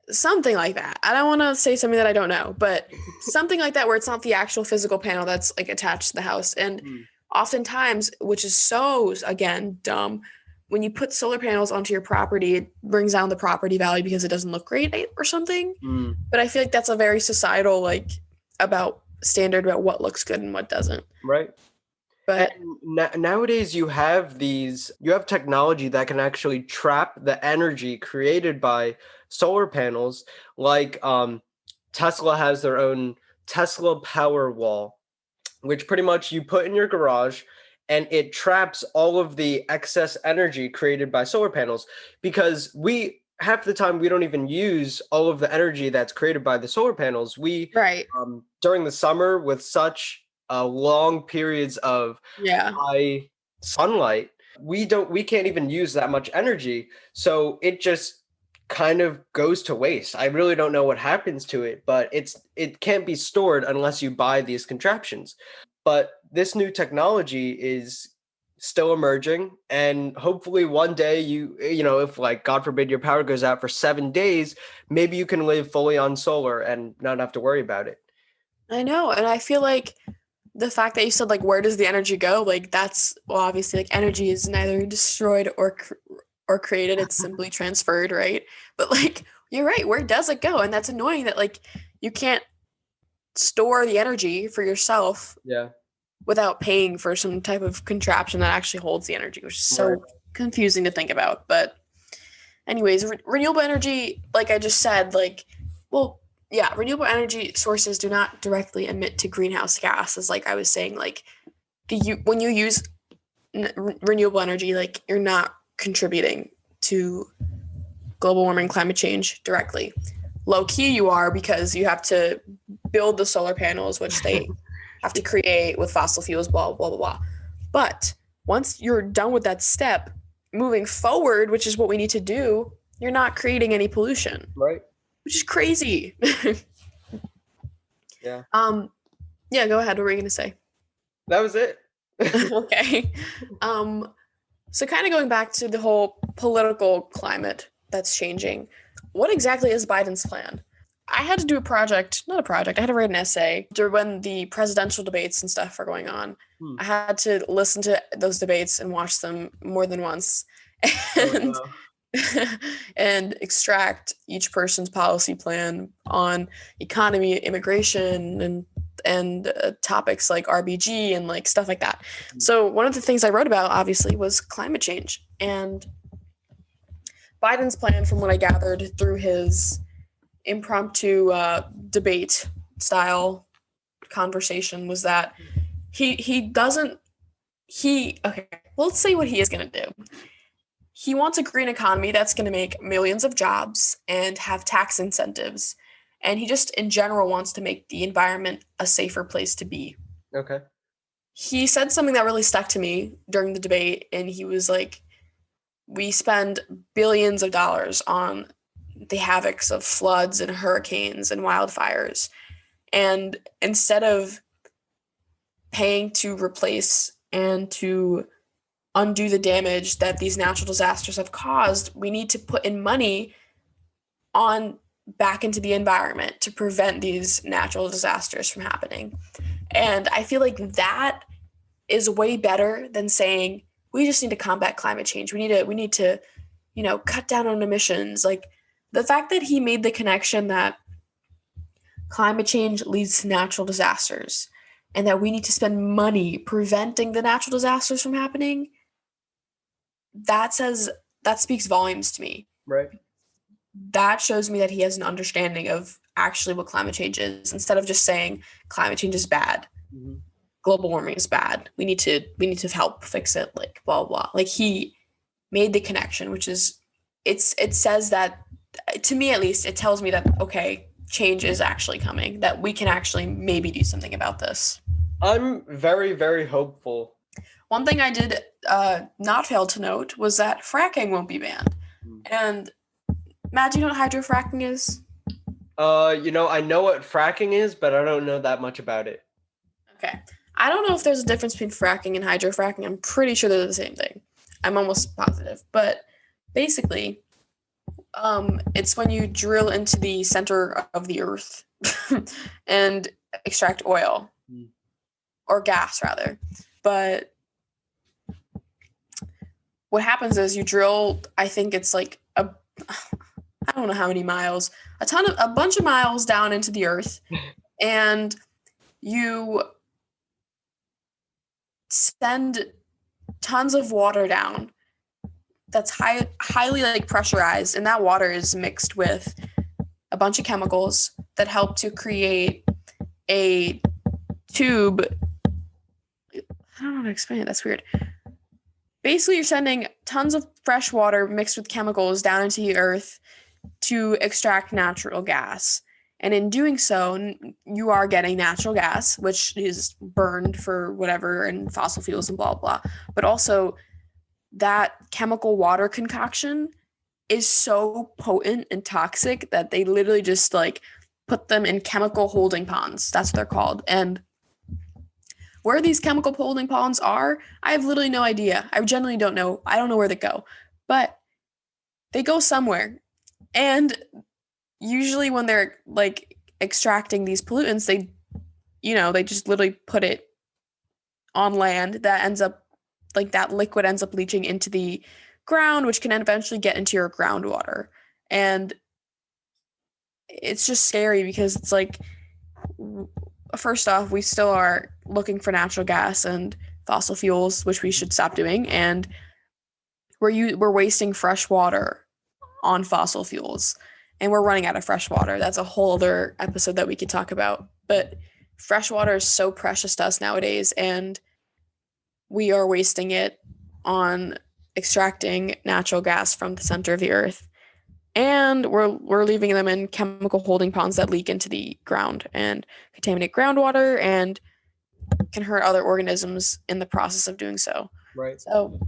Something like that. I don't want to say something that I don't know, but something like that where it's not the actual physical panel that's like attached to the house. And oftentimes, which is so, again, dumb, when you put solar panels onto your property, it brings down the property value because it doesn't look great or something. But I feel like that's a very societal, like, standard about what looks good and what doesn't. Right. But nowadays you have technology that can actually trap the energy created by solar panels. Like Tesla has their own Tesla Power Wall, which pretty much you put in your garage, and it traps all of the excess energy created by solar panels, because half the time we don't even use all of the energy that's created by the solar panels. During the summer with such long periods of high sunlight, we can't even use that much energy, so it just kind of goes to waste. I really don't know what happens to it, but it can't be stored unless you buy these contraptions. But this new technology is still emerging, and hopefully one day you know, if like God forbid your power goes out for 7 days, maybe you can live fully on solar and not have to worry about it. I know, and I feel like the fact that you said, like, where does the energy go? Like, that's, well, obviously, like, energy is neither destroyed or created. It's simply transferred, right? But, like, you're right. Where does it go? And that's annoying that, like, you can't store the energy for yourself. Yeah. without paying for some type of contraption that actually holds the energy, which is so confusing to think about. But anyways, renewable energy, like I just said, like, well, yeah, renewable energy sources do not directly emit to greenhouse gases. Like I was saying, like when you use renewable energy, like you're not contributing to global warming, climate change directly. Low key you are, because you have to build the solar panels, which they have to create with fossil fuels, blah, blah, blah, blah. But once you're done with that step, moving forward, which is what we need to do, you're not creating any pollution. Right. Which is crazy. Yeah. Yeah, go ahead. What were you going to say? That was it. Okay. So kind of going back to the whole political climate that's changing, what exactly is Biden's plan? I had to do I had to write an essay when the presidential debates and stuff are going on. I had to listen to those debates and watch them more than once and, and extract each person's policy plan on economy, immigration, and topics like RBG and like stuff like that. So one of the things I wrote about, obviously, was climate change. And Biden's plan, from what I gathered through his impromptu debate style conversation, was that let's say what he is going to do. He wants a green economy that's going to make millions of jobs and have tax incentives. And he just, in general, wants to make the environment a safer place to be. Okay. He said something that really stuck to me during the debate, and he was like, we spend billions of dollars on the havocs of floods and hurricanes and wildfires. And instead of paying to replace and to undo the damage that these natural disasters have caused, we need to put in money back into the environment to prevent these natural disasters from happening. And I feel like that is way better than saying we just need to combat climate change. We need to, cut down on emissions. Like the fact that he made the connection that climate change leads to natural disasters and that we need to spend money preventing the natural disasters from happening, that speaks volumes to me. Right. That shows me that he has an understanding of actually what climate change is, instead of just saying climate change is bad. Mm-hmm. Global warming is bad. We need to help fix it, like blah, blah. Like he made the connection, which is, it says that, to me at least, it tells me that, okay, change is actually coming, that we can actually maybe do something about this. I'm very, very hopeful. One thing I did not fail to note was that fracking won't be banned. And Matt, do you know what hydrofracking is? I know what fracking is, but I don't know that much about it. Okay. I don't know if there's a difference between fracking and hydrofracking. I'm pretty sure they're the same thing. I'm almost positive. But basically, it's when you drill into the center of the earth and extract oil. Or gas, rather. But what happens is you drill, I think it's like I don't know how many miles, a bunch of miles down into the earth, and you send tons of water down that's highly like pressurized, and that water is mixed with a bunch of chemicals that help to create a tube. I don't know how to explain it. That's weird. Basically, you're sending tons of fresh water mixed with chemicals down into the earth to extract natural gas. And in doing so, you are getting natural gas, which is burned for whatever and fossil fuels and blah, blah. But also, that chemical water concoction is so potent and toxic that they literally just like put them in chemical holding ponds. That's what they're called. And where these chemical holding ponds are, I have literally no idea. I generally don't know. I don't know where they go, but they go somewhere. And usually when they're like extracting these pollutants, they just literally put it on land that ends up like that liquid ends up leaching into the ground, which can eventually get into your groundwater. And it's just scary because it's like, first off, we still are looking for natural gas and fossil fuels, which we should stop doing, and we're wasting fresh water on fossil fuels, and we're running out of fresh water. That's a whole other episode that we could talk about. But fresh water is so precious to us nowadays, and we are wasting it on extracting natural gas from the center of the earth. And we're leaving them in chemical holding ponds that leak into the ground and contaminate groundwater and can hurt other organisms in the process of doing so. Right. So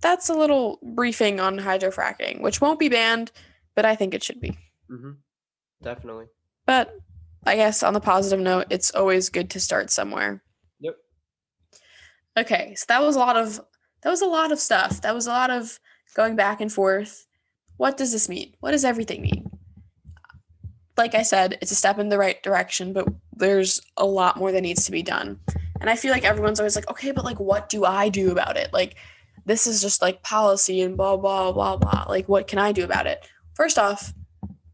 that's a little briefing on hydrofracking, which won't be banned, but I think it should be. Mm-hmm. Definitely. But I guess on the positive note, it's always good to start somewhere. Yep. Okay, so that was a lot of stuff. That was a lot of going back and forth. What does this mean? What does everything mean? Like I said, it's a step in the right direction, but there's a lot more that needs to be done. And I feel like everyone's always like, okay, but like, what do I do about it? Like, this is just like policy and blah, blah, blah, blah. Like, what can I do about it? First off,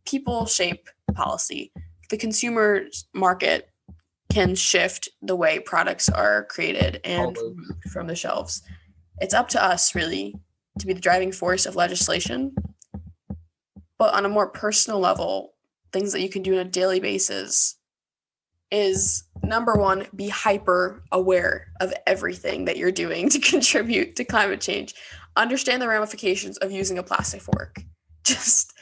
people shape policy. The consumer market can shift the way products are created and from the shelves. It's up to us, really, to be the driving force of legislation. But on a more personal level, things that you can do on a daily basis is, number one, be hyper aware of everything that you're doing to contribute to climate change. Understand the ramifications of using a plastic fork. Just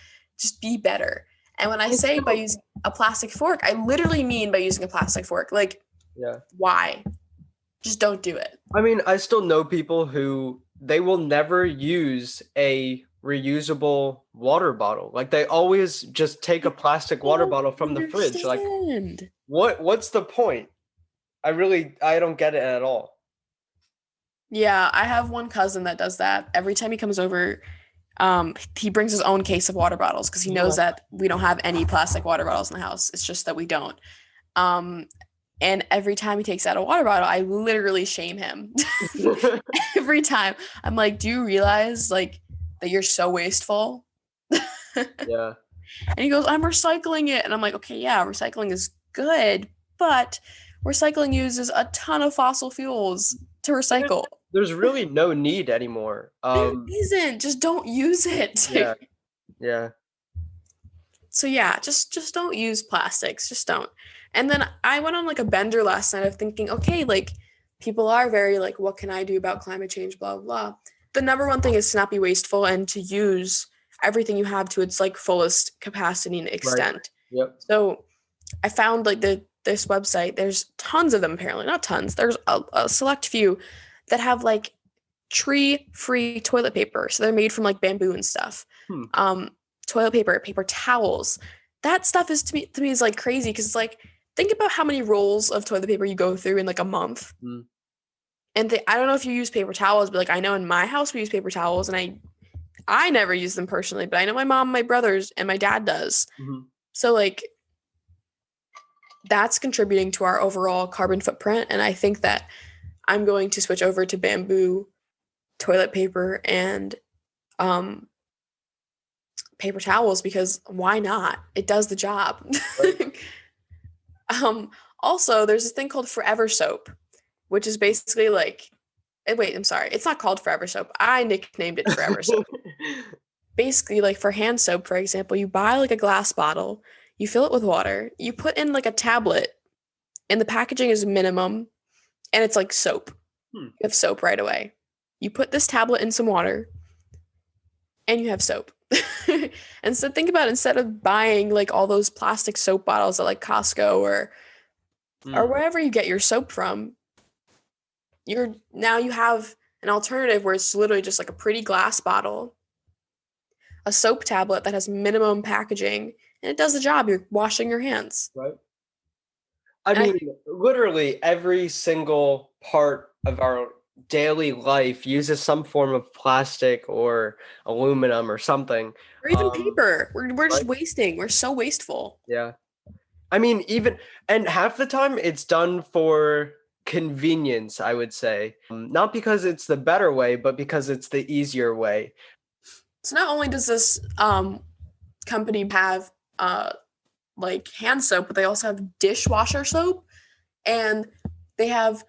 be better. And when I say by using a plastic fork, I literally mean by using a plastic fork. Like, why? Just don't do it. I mean, I still know people who they will never use a reusable water bottle. Like, they always just take a plastic water bottle from the fridge. Like, what's the point? I don't get it at all. Yeah, I have one cousin that does that. Every time he comes over, he brings his own case of water bottles because he knows that we don't have any plastic water bottles in the house. It's just that we don't. And every time he takes out a water bottle, I literally shame him. Every time. I'm like, do you realize like that you're so wasteful? Yeah. And he goes, I'm recycling it. And I'm like, okay, yeah, recycling is good, but recycling uses a ton of fossil fuels to recycle. There's really no need anymore. There isn't. Just don't use it. Yeah. Yeah. So yeah, just don't use plastics. Just don't. And then I went on like a bender last night of thinking, okay, like people are very like, what can I do about climate change? Blah, blah. The number one thing is to not be wasteful and to use everything you have to its like fullest capacity and extent. Right. Yep. So I found like this website, there's tons of them apparently, not tons. There's a select few that have like tree-free toilet paper. So they're made from like bamboo and stuff. Toilet paper, paper towels. That stuff is to me is like crazy because it's like, think about how many rolls of toilet paper you go through in like a month. And I don't know if you use paper towels, but like I know in my house we use paper towels, and I never use them personally, but I know my mom, my brothers, and my dad does. So like that's contributing to our overall carbon footprint. And I think that I'm going to switch over to bamboo toilet paper and paper towels because why not? It does the job. Also, there's this thing called Forever Soap, which is basically like, wait, I'm sorry. It's not called Forever Soap. I nicknamed it Forever Soap. Basically, like for hand soap, for example, you buy like a glass bottle, you fill it with water, you put in like a tablet, and the packaging is minimum, and it's like soap. You have soap right away. You put this tablet in some water, and you have soap. And so think about it, instead of buying like all those plastic soap bottles at like Costco or wherever you get your soap from, you have an alternative where it's literally just like a pretty glass bottle, a soap tablet that has minimum packaging, and it does the job. You're washing your hands. Right. I mean, literally every single part of our daily life uses some form of plastic or aluminum or something. Or even paper. We're just wasting. We're so wasteful. Yeah. I mean, and half the time it's done for convenience, I would say. Not because it's the better way, but because it's the easier way. So not only does this company have like hand soap, but they also have dishwasher soap. and they have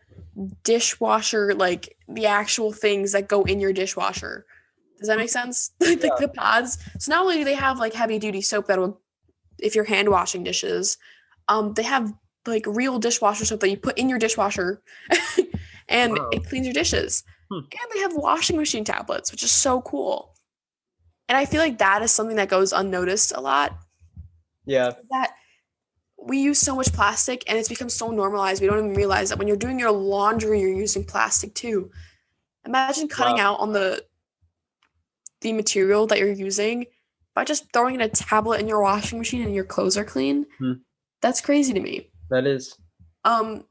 dishwasher, like the actual things that go in your dishwasher. Does that make sense? Like the pods. So not only do they have like heavy duty soap that will, if you're hand washing dishes, they have like real dishwasher soap that you put in your dishwasher and it cleans your dishes. And they have washing machine tablets, which is so cool. And I feel like that is something that goes unnoticed a lot. Yeah. That we use so much plastic and it's become so normalized. We don't even realize that when you're doing your laundry, you're using plastic too. Imagine cutting out on the material that you're using by just throwing in a tablet in your washing machine and your clothes are clean. That's crazy to me. That is.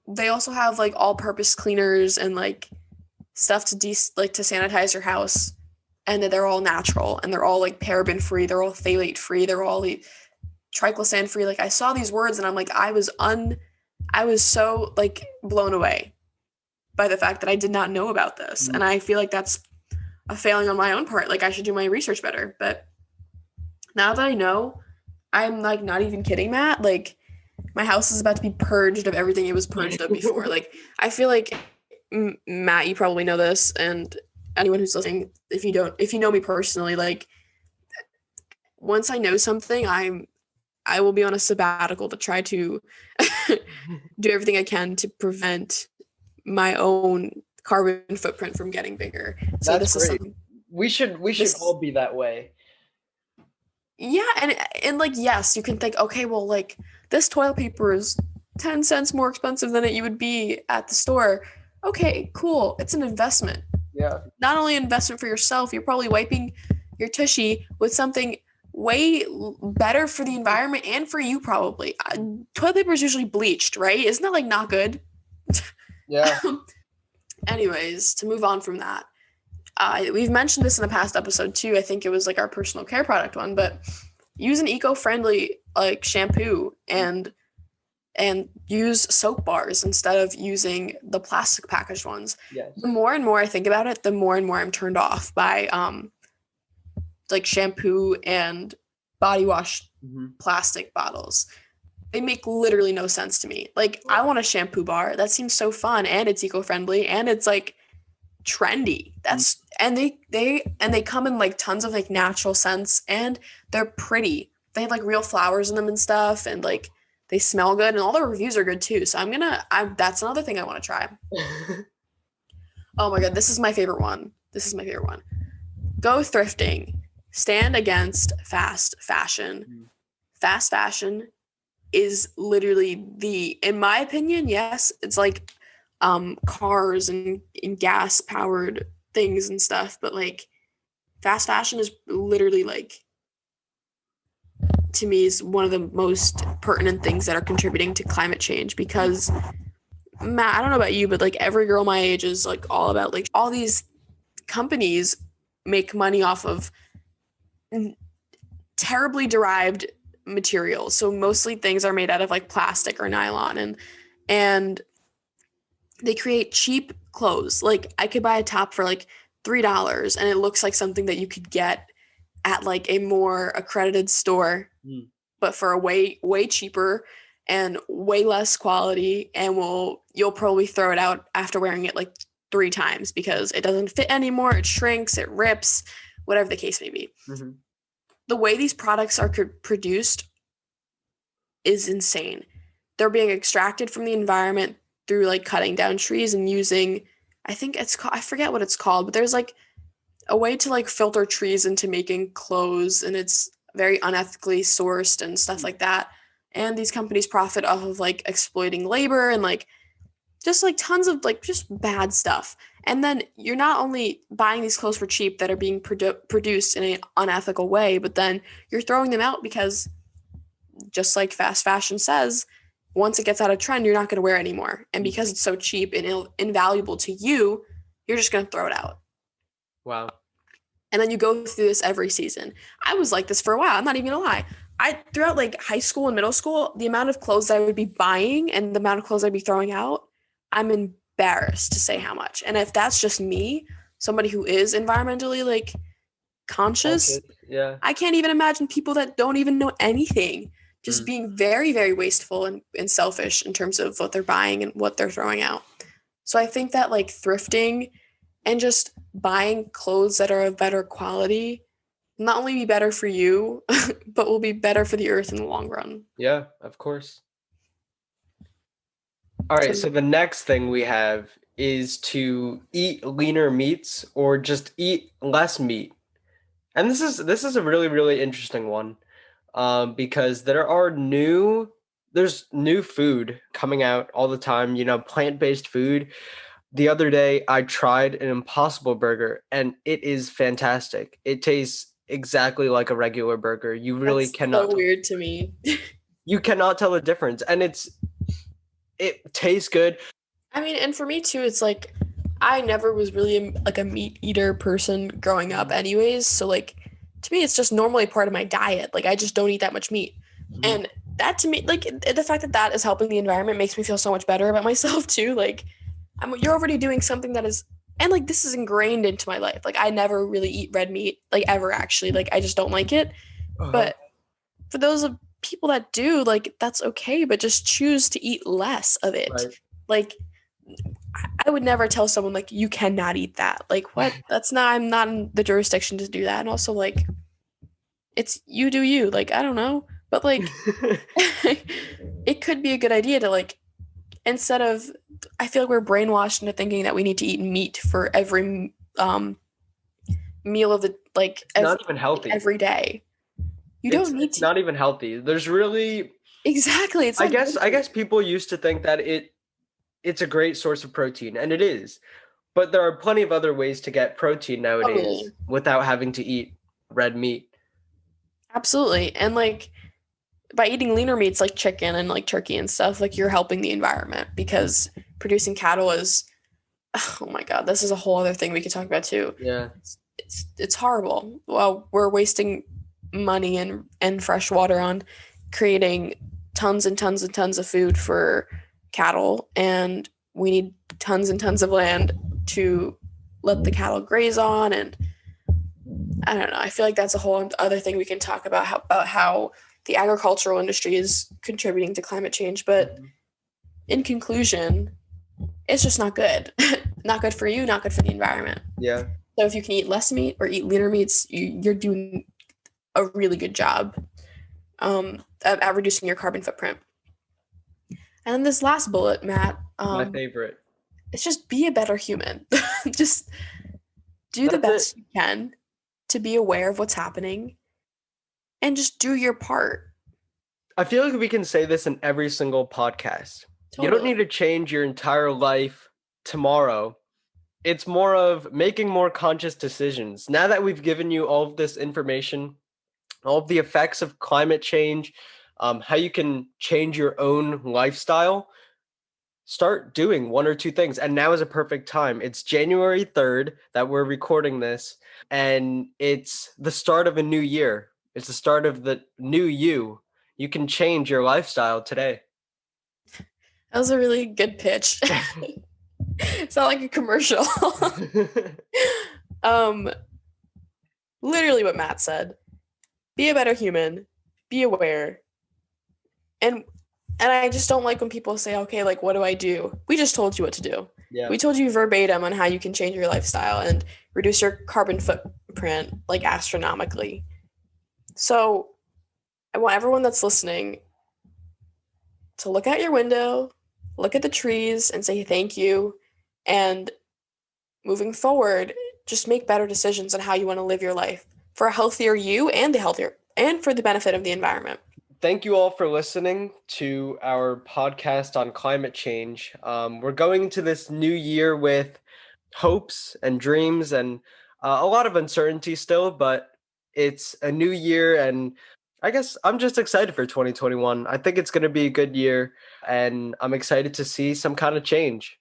They also have like all-purpose cleaners and like stuff to to sanitize your house, and they're all natural and they're all like paraben free, they're all phthalate free, they're all triclosan free. Like I saw these words and I'm like, I was so like blown away by the fact that I did not know about this. And I feel like that's a failing on my own part. Like I should do my research better. But now that I know, I'm like not even kidding, Matt. Like my house is about to be purged of everything it was purged of before. Like I feel like Matt, you probably know this, and anyone who's listening, if you know me personally, like once I know something, I will be on a sabbatical to try to do everything I can to prevent my own carbon footprint from getting bigger. So That's great. We should all be that way. Yeah, and like yes, you can think, okay, well, like this toilet paper is 10 cents more expensive than you would be at the store. Okay, cool. It's an investment. Yeah. Not only an investment for yourself, you're probably wiping your tushy with something way better for the environment and for you probably. Toilet paper is usually bleached, right? Isn't that like not good? Yeah. Anyways, to move on from that, we've mentioned this in a past episode too. I think it was like our personal care product one, but use an eco-friendly like shampoo and use soap bars instead of using the plastic packaged ones. Yes. The more and more I think about it, the more and more I'm turned off by like shampoo and body wash plastic bottles. They make literally no sense to me. Like I want a shampoo bar. That seems so fun and it's eco-friendly and it's like trendy. That's and they come in like tons of like natural scents and they're pretty. They have like real flowers in them and stuff and like they smell good and all the reviews are good too. So that's another thing I want to try. Oh my God, this is my favorite one. Go thrifting. Stand against fast fashion. Fast fashion is literally in my opinion, yes, it's like cars and gas powered things and stuff, but like fast fashion is literally like, to me, is one of the most pertinent things that are contributing to climate change because Matt, I don't know about you, but like every girl my age is like all about like all these companies make money off of terribly derived materials. So mostly things are made out of like plastic or nylon and they create cheap clothes. Like I could buy a top for like $3 and it looks like something that you could get at like a more accredited store, but for a way cheaper and way less quality, and you'll probably throw it out after wearing it like 3 times because it doesn't fit anymore, it shrinks, it rips, whatever the case may be. The way these products are produced is insane. They're being extracted from the environment through like cutting down trees and using, I forget what it's called, but there's like a way to like filter trees into making clothes, and it's very unethically sourced and stuff like that. And these companies profit off of like exploiting labor and like just like tons of like just bad stuff. And then you're not only buying these clothes for cheap that are being produced in an unethical way, but then you're throwing them out because just like fast fashion says, once it gets out of trend, you're not going to wear it anymore. And because it's so cheap and invaluable to you, you're just going to throw it out. Wow. And then you go through this every season. I was like this for a while. I'm not even gonna lie. Throughout like high school and middle school, the amount of clothes I would be buying and the amount of clothes I'd be throwing out, I'm embarrassed to say how much. And if that's just me, somebody who is environmentally like conscious, yeah, I can't even imagine people that don't even know anything just being very, very wasteful and selfish in terms of what they're buying and what they're throwing out. So I think that like thrifting and just buying clothes that are of better quality will not only be better for you, but will be better for the earth in the long run. Yeah, of course. All right, so the next thing we have is to eat leaner meats or just eat less meat. And this is a really, really interesting one, because there's new food coming out all the time, plant-based food. The other day I tried an Impossible Burger and it is fantastic. It tastes exactly like a regular burger. You really That's cannot so weird to me. you cannot tell the difference, and it tastes good. I mean, and for me too, it's like I never was really like a meat eater person growing up anyways, so like to me it's just normally part of my diet. Like I just don't eat that much meat. And that to me, like the fact that that is helping the environment makes me feel so much better about myself too. Like you're already doing something that is, and like this is ingrained into my life. Like I never really eat red meat, like ever actually. Like I just don't like it. But for those of people that do, like that's okay, but just choose to eat less of it. Right. Like I would never tell someone like you cannot eat that. Like what? That's not, I'm not in the jurisdiction to do that. And also like it's you do you. Like I don't know. But like it could be a good idea to like, instead of, I feel like we're brainwashed into thinking that we need to eat meat for every meal of the like not even healthy every day. You don't need it's to. not even healthy. There's really Exactly. It's I guess people used to think that it's a great source of protein, and it is. But there are plenty of other ways to get protein nowadays without having to eat red meat. Absolutely. And like by eating leaner meats like chicken and like turkey and stuff, like you're helping the environment, because producing cattle is, oh my God, this is a whole other thing we could talk about too. Yeah. It's horrible. Well, we're wasting money and fresh water on creating tons and tons and tons of food for cattle, and we need tons and tons of land to let the cattle graze on. And I don't know, I feel like that's a whole other thing we can talk about, how the agricultural industry is contributing to climate change. But in conclusion, it's just not good. Not good for you, not good for the environment. Yeah. So if you can eat less meat or eat leaner meats, you're doing a really good job at reducing your carbon footprint. And then this last bullet, Matt, My favorite. It's just be a better human. Just do the best you can to be aware of what's happening and just do your part. I feel like we can say this in every single podcast. Totally. You don't need to change your entire life tomorrow. It's more of making more conscious decisions. Now that we've given you all of this information, all of the effects of climate change, how you can change your own lifestyle, start doing one or two things. And now is a perfect time. It's January 3rd that we're recording this, and it's the start of a new year. It's the start of the new you. You can change your lifestyle today. That was a really good pitch. It's not like a commercial. Literally what Matt said. Be a better human. Be aware. And I just don't like when people say, okay, like, what do I do? We just told you what to do. Yeah. We told you verbatim on how you can change your lifestyle and reduce your carbon footprint, like, astronomically. So I want everyone that's listening to look out your window, look at the trees, and say thank you. And moving forward, just make better decisions on how you want to live your life for a healthier you and for the benefit of the environment. Thank you all for listening to our podcast on climate change. We're going into this new year with hopes and dreams and a lot of uncertainty still, but it's a new year, and I guess I'm just excited for 2021. I think it's going to be a good year, and I'm excited to see some kind of change.